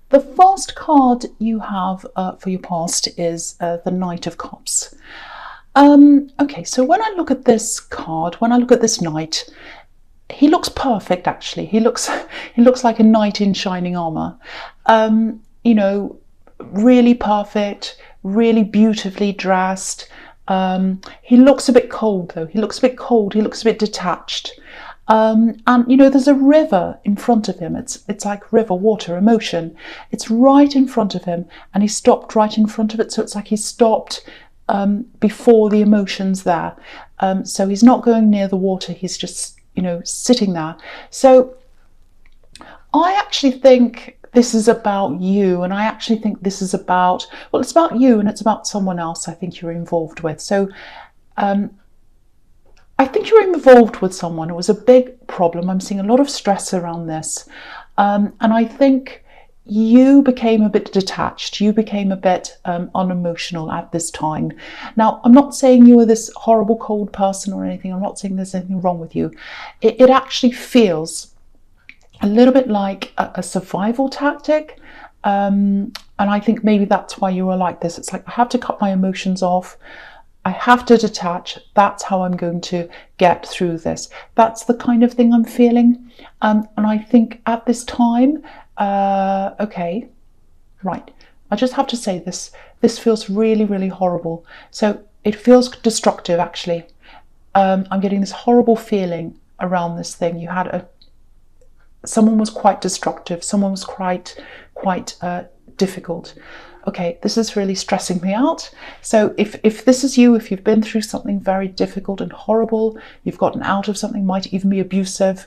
The first card you have for your past is the Knight of Cups. Okay, so when I look at this card, when I look at this knight, he looks perfect. Actually, he looks like a knight in shining armor. You know, really perfect, really beautifully dressed. He looks a bit cold though. He looks a bit cold. He looks a bit detached. And you know, there's a river in front of him. It's like river, water, emotion. It's right in front of him, and he stopped right in front of it. So it's like he stopped before the emotions there. So he's not going near the water. He's just, you know, sitting there. So I actually think this is about you, and I actually think this is about, well, it's about you and it's about someone else I think you're involved with. So I think you're involved with someone. It was a big problem. I'm seeing a lot of stress around this. And I think you became a bit detached. You became a bit unemotional at this time. Now, I'm not saying you were this horrible, cold person or anything. I'm not saying there's anything wrong with you. It actually feels a little bit like a survival tactic. And I think maybe that's why you were like this. It's like, I have to cut my emotions off. I have to detach. That's how I'm going to get through this. That's the kind of thing I'm feeling. And I think at this time, okay, right. I just have to say this. This feels really, really horrible. So it feels destructive, actually. I'm getting this horrible feeling around this thing. You had someone was quite destructive. Someone was quite difficult. Okay, this is really stressing me out. So if this is you, if you've been through something very difficult and horrible, you've gotten out of something, might even be abusive,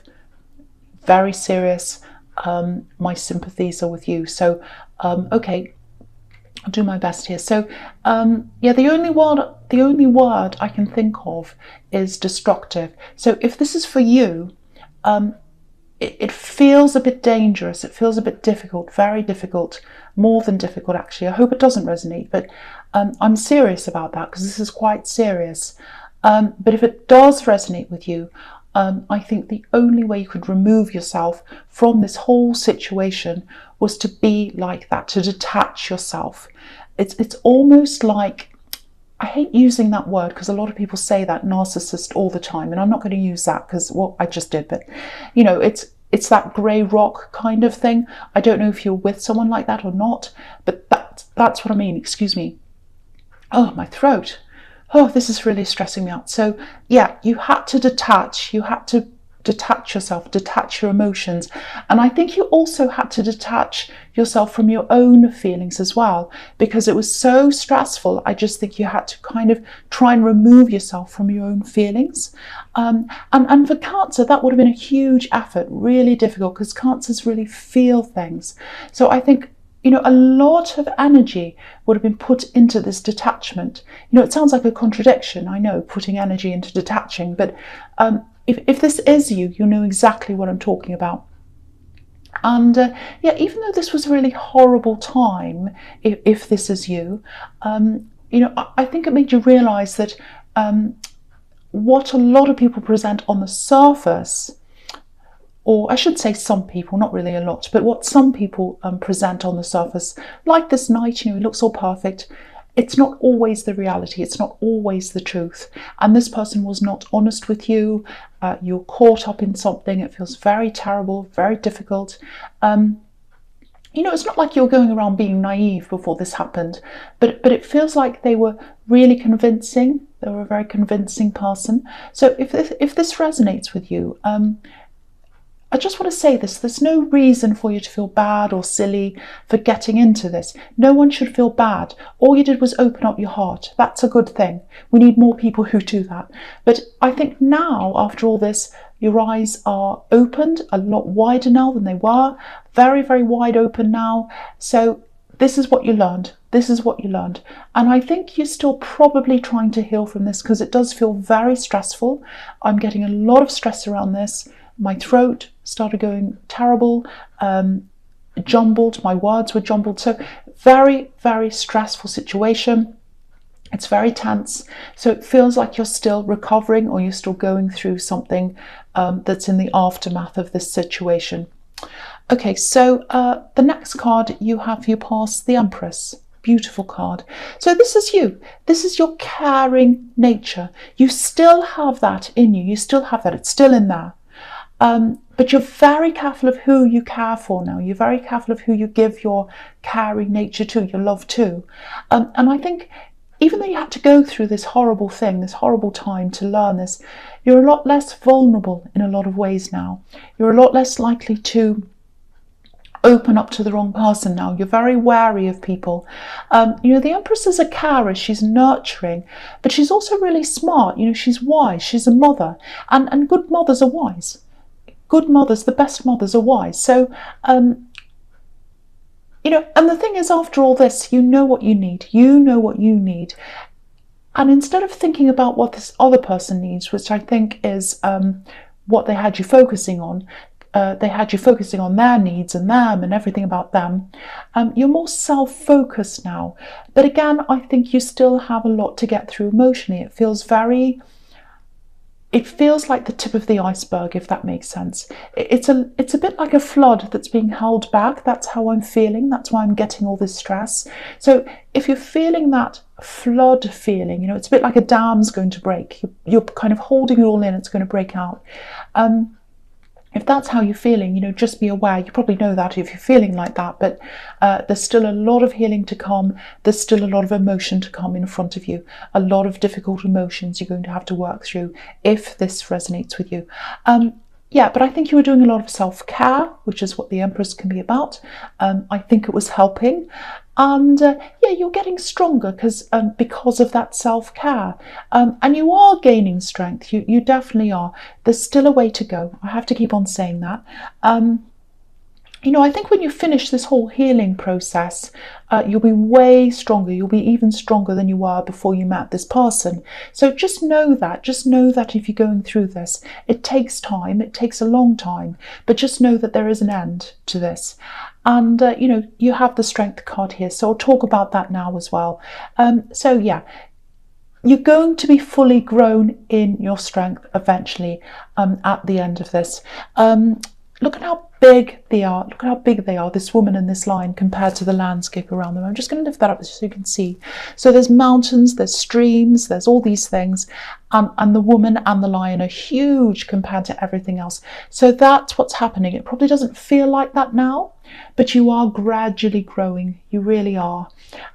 very serious, my sympathies are with you. So, okay, I'll do my best here. So, yeah, the only word I can think of is destructive. So if this is for you, it feels a bit dangerous. It feels a bit difficult, very difficult, more than difficult, actually. I hope it doesn't resonate, but I'm serious about that because this is quite serious. But if it does resonate with you, I think the only way you could remove yourself from this whole situation was to be like that, to detach yourself. It's almost like, I hate using that word because a lot of people say that, narcissist, all the time, and I'm not going to use that because, well, I just did, but you know, it's that grey rock kind of thing. I don't know if you're with someone like that or not, but that's what I mean. Excuse me. Oh, my throat. Oh, this is really stressing me out. So yeah, you had to detach. You had to detach yourself, detach your emotions. And I think you also had to detach yourself from your own feelings as well, because it was so stressful. I just think you had to kind of try and remove yourself from your own feelings. And for Cancer, that would have been a huge effort, really difficult, because Cancers really feel things. So I think, you know, a lot of energy would have been put into this detachment. You know, it sounds like a contradiction, I know, putting energy into detaching, but if this is you, you know exactly what I'm talking about. And yeah, even though this was a really horrible time, if this is you, you know, I think it made you realise that what a lot of people present on the surface, or I should say some people, not really a lot, but what some people present on the surface, like this knight, you know, he looks all perfect. It's not always the reality. It's not always the truth. And this person was not honest with you. You're caught up in something. It feels very terrible, very difficult. You know, it's not like you're going around being naive before this happened, but it feels like they were really convincing. They were a very convincing person. So if this resonates with you, I just want to say this, there's no reason for you to feel bad or silly for getting into this. No one should feel bad. All you did was open up your heart. That's a good thing. We need more people who do that. But I think now, after all this, your eyes are opened a lot wider now than they were. Very, very wide open now. So this is what you learned. This is what you learned. And I think you're still probably trying to heal from this because it does feel very stressful. I'm getting a lot of stress around this. My throat started going terrible, jumbled, my words were jumbled. So very, very stressful situation. It's very tense. So it feels like you're still recovering or you're still going through something that's in the aftermath of this situation. Okay, so the next card you have for your past, the Empress. Beautiful card. So this is you. This is your caring nature. You still have that in you. You still have that. It's still in there. But you're very careful of who you care for now. You're very careful of who you give your caring nature to, your love to. And I think even though you had to go through this horrible thing, this horrible time to learn this, you're a lot less vulnerable in a lot of ways now. You're a lot less likely to open up to the wrong person now. You're very wary of people. The Empress is a carer, she's nurturing, but she's also really smart. She's wise, she's a mother, and good mothers are wise. Good mothers, the best mothers, are wise. So, and the thing is, after all this, you know what you need. You know what you need. And instead of thinking about what this other person needs, which I think is what they had you focusing on, they had you focusing on their needs and them and everything about them. You're more self-focused now. But again, I think you still have a lot to get through emotionally. It feels like the tip of the iceberg, if that makes sense. It's a bit like a flood that's being held back. That's how I'm feeling. That's why I'm getting all this stress. So if you're feeling that flood feeling, it's a bit like a dam's going to break. You're kind of holding it all in. It's going to break out. If that's how you're feeling, just be aware. You probably know that if you're feeling like that, but there's still a lot of healing to come. There's still a lot of emotion to come in front of you. A lot of difficult emotions you're going to have to work through if this resonates with you. But I think you were doing a lot of self-care, which is what the Empress can be about. I think it was helping. And you're getting stronger because of that self-care. And you are gaining strength. You definitely are. There's still a way to go. I have to keep on saying that. I think when you finish this whole healing process, you'll be way stronger. You'll be even stronger than you were before you met this person. So just know that. Just know that if you're going through this, it takes time. It takes a long time. But just know that there is an end to this. And, you have the Strength card here. So I'll talk about that now as well. You're going to be fully grown in your strength eventually at the end of this. Look at how big they are. Look at how big they are, this woman and this lion, compared to the landscape around them. I'm just going to lift that up so you can see. So there's mountains, there's streams, there's all these things. And the woman and the lion are huge compared to everything else. So that's what's happening. It probably doesn't feel like that now, but you are gradually growing. You really are.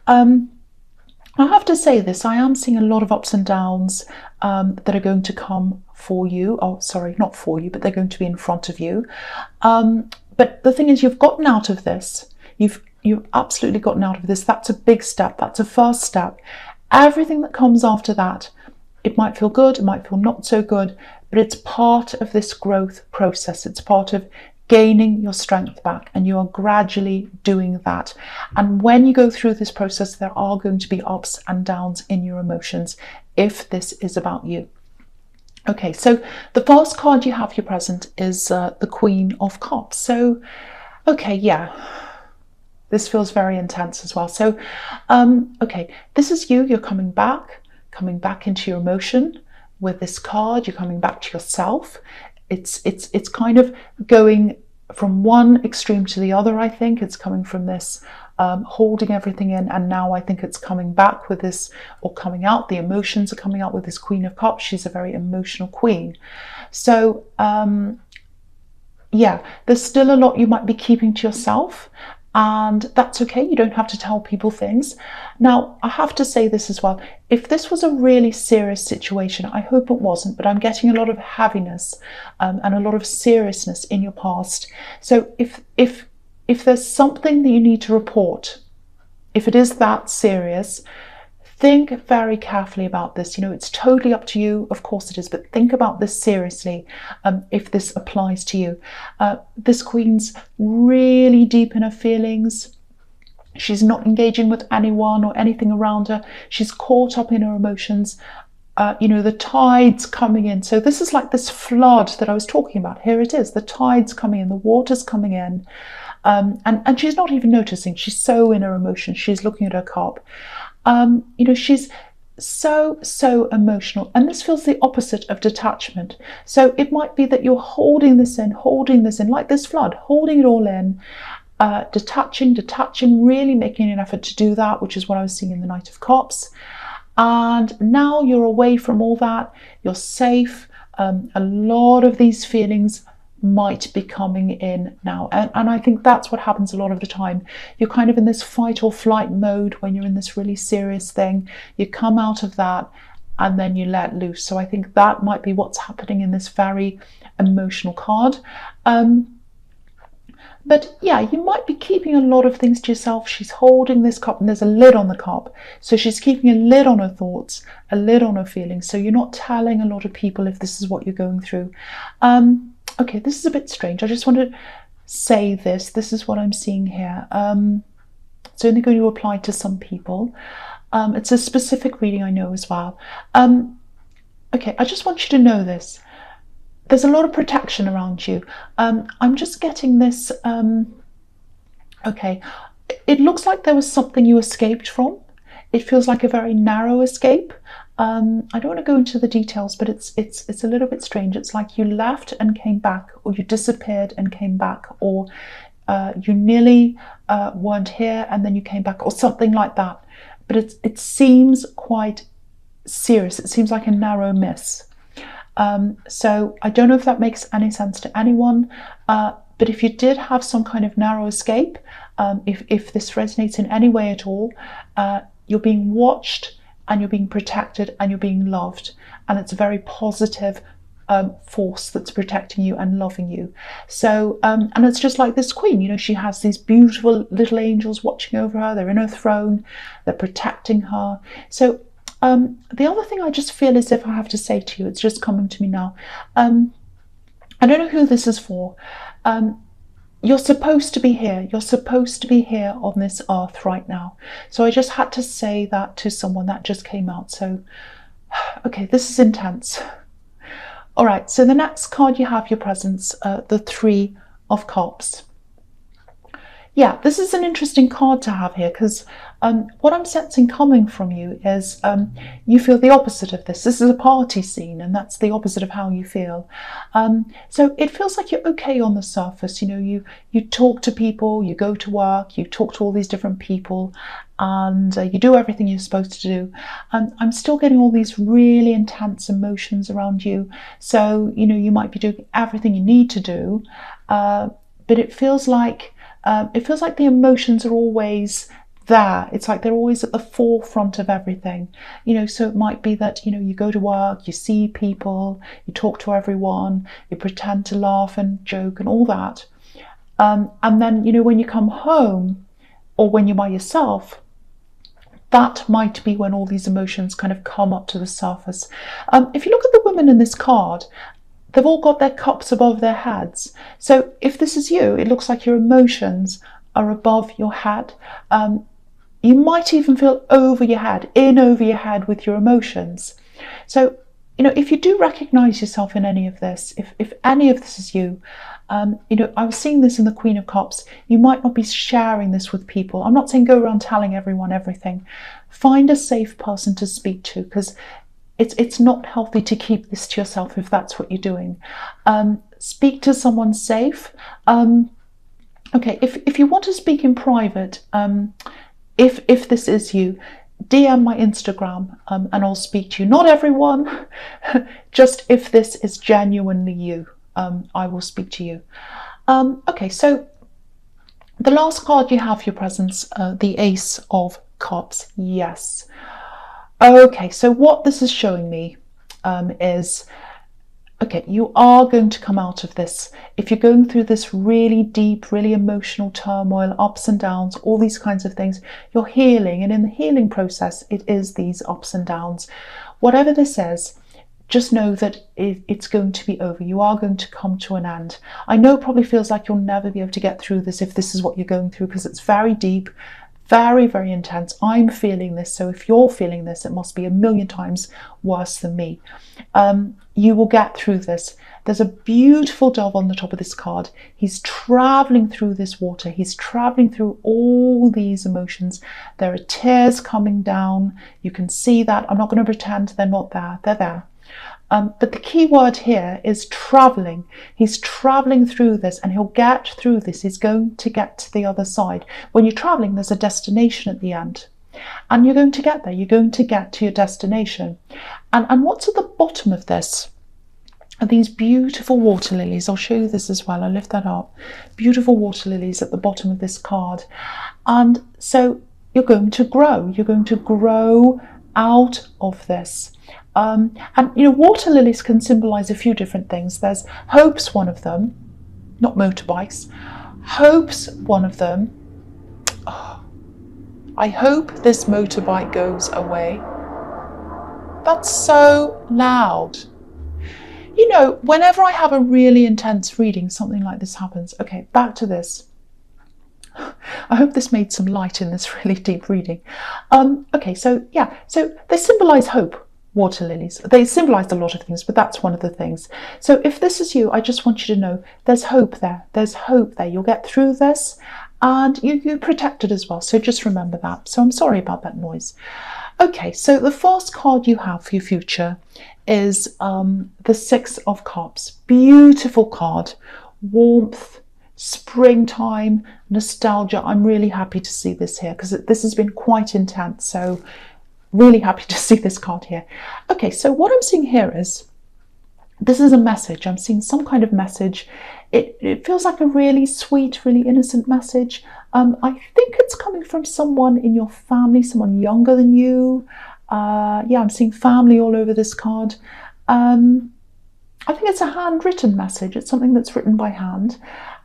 I have to say this, I am seeing a lot of ups and downs that are going to come for you. Oh, sorry, not for you, but they're going to be in front of you. But the thing is, you've gotten out of this. You've absolutely gotten out of this. That's a big step. That's a first step. Everything that comes after that, it might feel good, it might feel not so good, but it's part of this growth process. It's part of gaining your strength back, and you are gradually doing that. And when you go through this process, there are going to be ups and downs in your emotions if this is about you. Okay, so the first card you have here present is the Queen of Cups. So, okay, this feels very intense as well. So, okay, this is you. You're coming back into your emotion with this card. You're coming back to yourself. It's kind of going from one extreme to the other. I think it's coming from this holding everything in, and now I think it's coming back with this, or coming out. The emotions are coming out with this Queen of Cups. She's a very emotional queen. So there's still a lot you might be keeping to yourself, and that's okay. You don't have to tell people things. Now, I have to say this as well. If this was a really serious situation, I hope it wasn't, but I'm getting a lot of heaviness and a lot of seriousness in your past. So if there's something that you need to report, if it is that serious, think very carefully about this. It's totally up to you. Of course it is, but think about this seriously if this applies to you. This queen's really deep in her feelings. She's not engaging with anyone or anything around her. She's caught up in her emotions. The tide's coming in. So this is like this flood that I was talking about. Here it is. The tide's coming in. The water's coming in. And she's not even noticing. She's so in her emotions. She's looking at her cup. so emotional, and this feels the opposite of detachment. So it might be that you're holding this in, like this flood, holding it all in, detaching, really making an effort to do that, which is what I was seeing in the Knight of Cups. And now you're away from all that, you're safe. A lot of these feelings might be coming in now, and I think that's what happens a lot of the time. You're kind of in this fight or flight mode when you're in this really serious thing. You come out of that and then you let loose. So I think that might be what's happening in this very emotional card. But yeah, you might be keeping a lot of things to yourself. She's holding this cup and there's a lid on the cup. So she's keeping a lid on her thoughts, a lid on her feelings. So you're not telling a lot of people if this is what you're going through. Okay, this is a bit strange. I just want to say this. This is what I'm seeing here. It's only going to apply to some people. It's a specific reading, I know, as well. Okay, I just want you to know this. There's a lot of protection around you. I'm just getting this. Okay, it looks like there was something you escaped from. It feels like a very narrow escape. I don't want to go into the details, but it's a little bit strange. It's like you left and came back, or you disappeared and came back, or you nearly weren't here and then you came back, or something like that. But it seems quite serious. It seems like a narrow miss. So I don't know if that makes any sense to anyone, but if you did have some kind of narrow escape, if this resonates in any way at all, you're being watched and you're being protected and you're being loved, and it's a very positive force that's protecting you and loving you. So and it's just like this queen, you know, she has these beautiful little angels watching over her. They're in her throne, they're protecting her. So the other thing I just feel as if I have to say to you, it's just coming to me now. I don't know who this is for. You're supposed to be here. You're supposed to be here on this earth right now. So I just had to say that to someone that just came out. So, okay, this is intense. All right, so the next card you have, your presence, the Three of Cups. Yeah, this is an interesting card to have here, because what I'm sensing coming from you is you feel the opposite of this. This is a party scene, and that's the opposite of how you feel. So it feels like you're okay on the surface. You know, you talk to people, you go to work, you talk to all these different people, and you do everything you're supposed to do. I'm still getting all these really intense emotions around you. So, you know, you might be doing everything you need to do, but it feels like the emotions are always there. It's like they're always at the forefront of everything, you know. So it might be that, you know, you go to work, you see people, you talk to everyone, you pretend to laugh and joke and all that, and then, you know, when you come home or when you're by yourself, that might be when all these emotions kind of come up to the surface. If you look at the women in this card, they've all got their cups above their heads. So if this is you, it looks like your emotions are above your head. You might even feel over your head, in over your head with your emotions. So, you know, if you do recognize yourself in any of this, if any of this is you, you know, I was seeing this in the Queen of Cups. You might not be sharing this with people. I'm not saying go around telling everyone everything. Find a safe person to speak to, because it's not healthy to keep this to yourself if that's what you're doing. Speak to someone safe. Okay, if you want to speak in private, if this is you, DM my Instagram and I'll speak to you. Not everyone, just if this is genuinely you, I will speak to you. Okay, so the last card you have, your presence, the Ace of Cups. Yes. Okay, so what this is showing me is, okay, you are going to come out of this. If you're going through this really deep, really emotional turmoil, ups and downs, all these kinds of things, you're healing. And in the healing process, it is these ups and downs. Whatever this is, just know that it's going to be over. You are going to come to an end. I know it probably feels like you'll never be able to get through this if this is what you're going through, because it's very deep, very, very intense. I'm feeling this, so if you're feeling this, it must be a million times worse than me. You will get through this. There's a beautiful dove on the top of this card. He's traveling through this water. He's traveling through all these emotions. There are tears coming down. You can see that. I'm not going to pretend they're not there. They're there. But the key word here is traveling. He's traveling through this, and he'll get through this. He's going to get to the other side. When you're traveling, there's a destination at the end. And you're going to get there. You're going to get to your destination. And what's at the bottom of this are these beautiful water lilies. I'll show you this as well. I'll lift that up. Beautiful water lilies at the bottom of this card. And so you're going to grow. You're going to grow out of this. And you know, water lilies can symbolize a few different things. There's hope's one of them, not motorbikes. Hope's one of them. Oh, I hope this motorbike goes away. That's so loud. You know, whenever I have a really intense reading, something like this happens. Okay, back to this. I hope this made some light in this really deep reading. Okay, so yeah, so they symbolize hope. Water lilies. They symbolize a lot of things, but that's one of the things. So if this is you, I just want you to know there's hope there. There's hope there. You'll get through this, and you're protected as well. So just remember that. So I'm sorry about that noise. Okay, so the first card you have for your future is the Six of Cups. Beautiful card. Warmth, springtime, nostalgia. I'm really happy to see this here because this has been quite intense. So really happy to see this card here. Okay, so what I'm seeing here is, this is a message. I'm seeing some kind of message. It feels like a really sweet, really innocent message. I think it's coming from someone in your family, someone younger than you. Yeah, I'm seeing family all over this card. I think it's a handwritten message. It's something that's written by hand.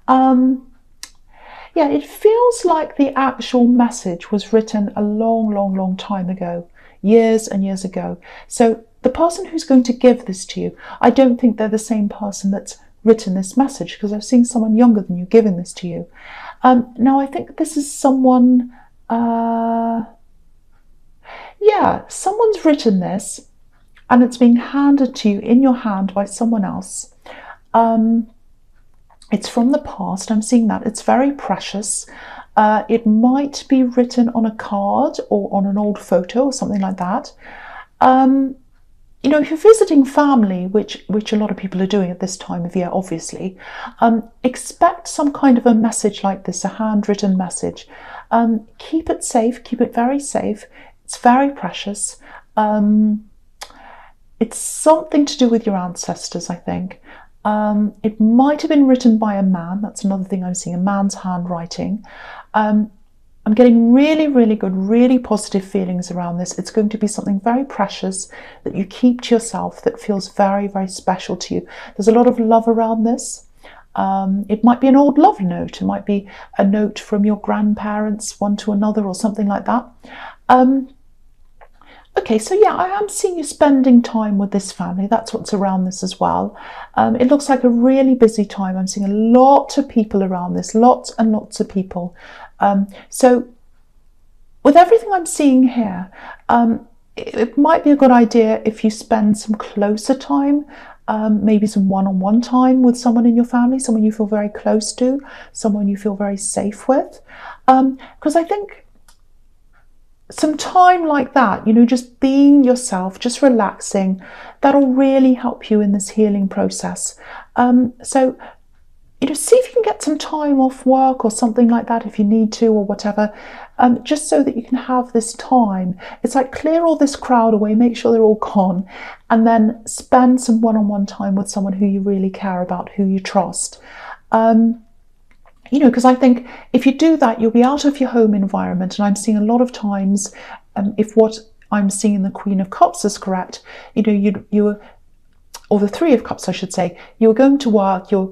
Yeah, it feels like the actual message was written a long, long, long time ago, years and years ago. So the person who's going to give this to you, I don't think they're the same person that's written this message, because I've seen someone younger than you giving this to you. Now, I think this is someone, yeah, someone's written this and it's being handed to you in your hand by someone else. It's from the past. I'm seeing that. It's very precious. It might be written on a card or on an old photo or something like that. You know, if you're visiting family, which a lot of people are doing at this time of year, obviously, expect some kind of a message like this, a handwritten message. Keep it safe. Keep it very safe. It's very precious. It's something to do with your ancestors, I think. It might have been written by a man. That's another thing I'm seeing, a man's handwriting. I'm getting really, really good, really positive feelings around this. It's going to be something very precious that you keep to yourself, that feels very, very special to you. There's a lot of love around this. It might be an old love note. It might be a note from your grandparents, one to another, or something like that. Okay, so yeah, I am seeing you spending time with this family. That's what's around this as well. It looks like a really busy time. I'm seeing a lot of people around this, lots and lots of people. So with everything I'm seeing here, it might be a good idea if you spend some closer time, maybe some one-on-one time with someone in your family, someone you feel very close to, someone you feel very safe with. Because I think some time like that, you know, just being yourself, just relaxing, that'll really help you in this healing process. So, you know, see if you can get some time off work or something like that if you need to, or whatever, just so that you can have this time. It's like clear all this crowd away, make sure they're all gone, and then spend some one-on-one time with someone who you really care about, who you trust. You know, because I think if you do that, you'll be out of your home environment. And I'm seeing a lot of times, if what I'm seeing in the Queen of Cups is correct, you know, you or the Three of Cups, I should say, you're going to work, you're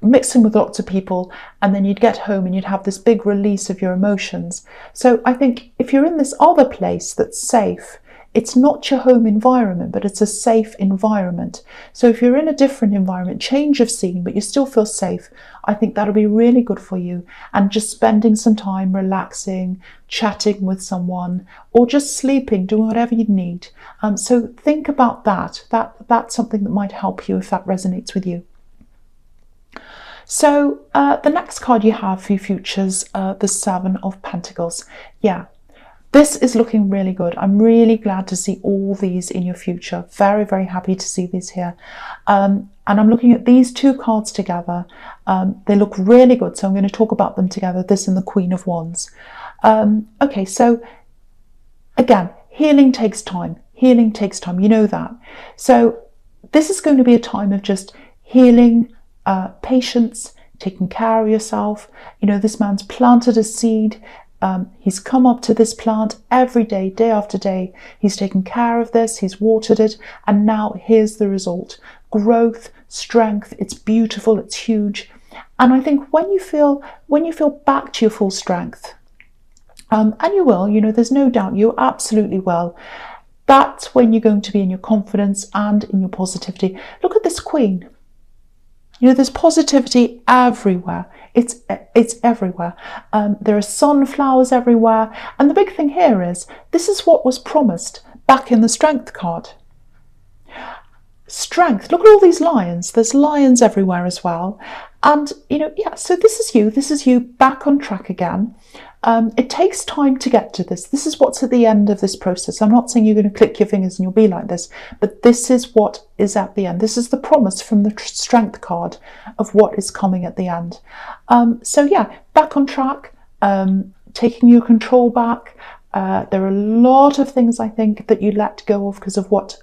mixing with lots of people, and then you'd get home and you'd have this big release of your emotions. So I think if you're in this other place that's safe, it's not your home environment, but it's a safe environment. So if you're in a different environment, change of scene, but you still feel safe, I think that'll be really good for you. And just spending some time relaxing, chatting with someone, or just sleeping, doing whatever you need. So think about that. That's something that might help you if that resonates with you. So the next card you have for your futures, the Seven of Pentacles. Yeah, this is looking really good. I'm really glad to see all these in your future. Very, very happy to see these here. And I'm looking at these two cards together. They look really good. So I'm going to talk about them together, this and the Queen of Wands. Okay, so again, healing takes time. Healing takes time. You know that. So this is going to be a time of just healing, patience, taking care of yourself. You know, this man's planted a seed. He's come up to this plant every day, day after day. He's taken care of this, he's watered it, and now here's the result. Growth, strength, it's beautiful, it's huge. And I think when you feel back to your full strength, and you will, you know, there's no doubt you absolutely will, that's when you're going to be in your confidence and in your positivity. Look at this Queen. You know, there's positivity everywhere. It's everywhere. There are sunflowers everywhere. And the big thing here is, this is what was promised back in the Strength card. Strength. Look at all these lions. There's lions everywhere as well. And, you know, yeah, so this is you back on track again. It takes time to get to this. This is what's at the end of this process. I'm not saying you're going to click your fingers and you'll be like this, but this is what is at the end. This is the promise from the Strength card of what is coming at the end. So yeah, back on track, taking your control back. There are a lot of things I think that you let go of because of what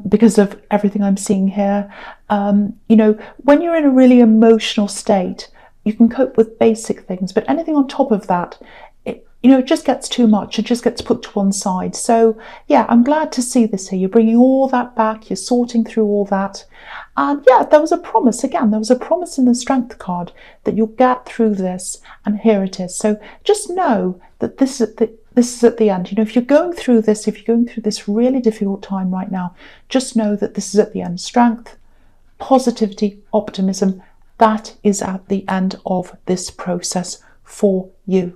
because of everything I'm seeing here. You know, when you're in a really emotional state, you can cope with basic things, but anything on top of that, you know, it just gets too much. It just gets put to one side. So yeah, I'm glad to see this here. You're bringing all that back. You're sorting through all that. And yeah, there was a promise. Again, there was a promise in the Strength card that you'll get through this. And here it is. So just know that this is at the end. You know, if you're going through this, if you're going through this really difficult time right now, just know that this is at the end. Strength, positivity, optimism. That is at the end of this process for you.